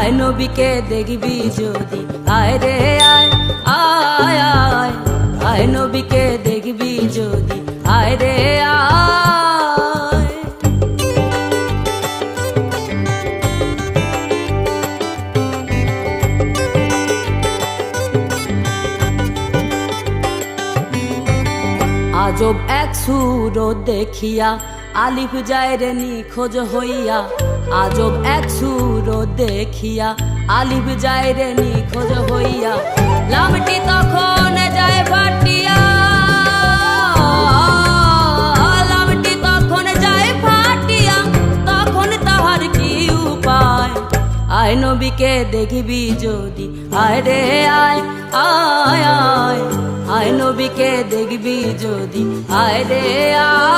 আয় নবীকে দেখবি যদি, আয় রে আয় আয় আয়, আয় নবীকে দেখবি যদি, আয় রে আয়। আজব এক সুরত দেখিয়া আলিফ যায় রে নিখোঁজ হইয়া, আজব এক সুরত দেখিয়া আলিফ যায় রে নিখোঁজ হইয়া, লামটি তখন যায় ফাটিয়া, লামটি তখন যায় ফাটিয়া, তখন তাহার কি উপায়? আয় নবীকে দেখবি যদি, আয় রে আয় আয় আয়, আয় নবীকে দেখবি যদি, আয় রে আয়।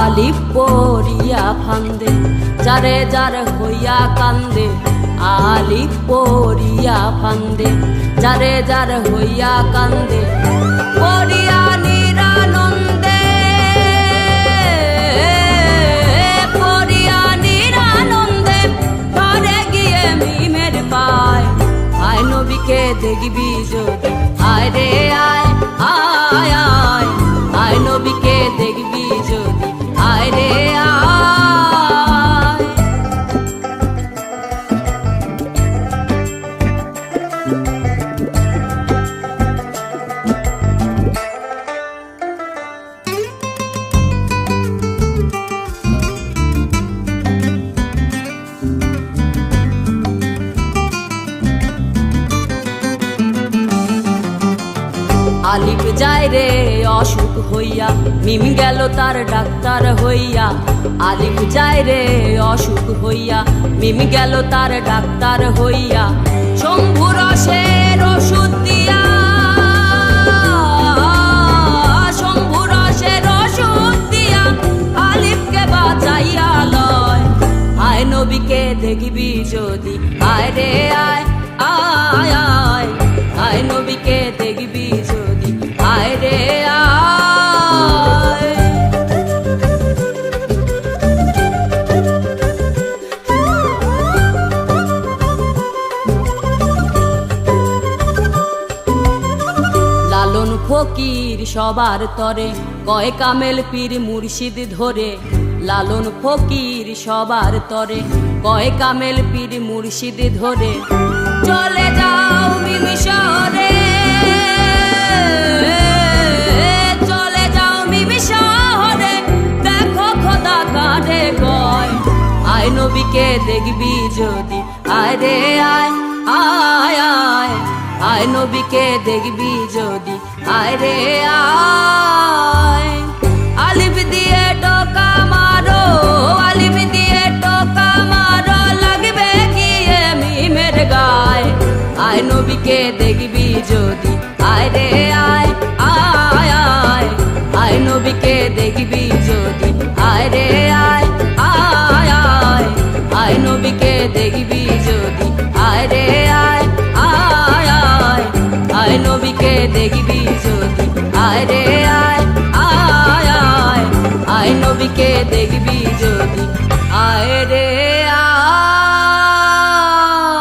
আলিফ পড়িয়া ফান্দে যারে যার হইয়া কান্দে, আলিফ পড়িয়া ফান্দে যারে যার হইয়া কান্দে, পড়িয়া নিরানন্দে, পড়িয়া নিরানন্দে ঘরে গিয়ে মিমের পায়। আয় নবীকে দেখবি যদি, আয় রে আয় আয় আয়, আয় নবীকে দেখবি যদি, আয় রে আয়। আলিফ যায় রে অসুখ হইয়া, মিম গেল তার ডাক্তার হইয়া, আলিফ যায় রে অসুখ হইয়া, মিম গেল তার ডাক্তার হইয়া, শম্ভু রসের ওষুধ দিয়া, শম্ভু রসের ওষুধ দিয়া আলিফকে বাঁচাইয়া লয়। আয় নবীকে দেখবি যদি, আয় রে আয় আয় আয়, আয় নবীকে দেখবি যদি, আয় রে আয়। লালন ফকির সবার তরে কয় কামেল পীর মুর্শিদ ধরে, লালন ফকির সবার তরে কয় কামেল পীর মুর্শিদ ধরে, চলে যাও মিম শহরে, চলে যাও মিম শহরে, দেখো খোদা কারে কয়। আয় নবীকে দেখবি যদি, আয় রে আয় আয় আয়, আয় নবীকে দেখবি যদি, আয় রে আয়। আলিফ দিয়ে টোকা মারো, আলিফ দিয়ে টোকা মারো, লাগবে গিয়ে মিমের গায়। আয় নবীকে দেখবি যদি, আয় রে আয় আয় আয়, আয় নবীকে দেখবি যদি, আয় রে আয় আয় আয়, আয় নবীকে দেখবি যদি, আয় রে আয় আয় আয়, আয় নবীকে দেখবি যদি, আয় রে আয় আয় আয়, আয় নবীকে দেখবি যদি, আয় রে।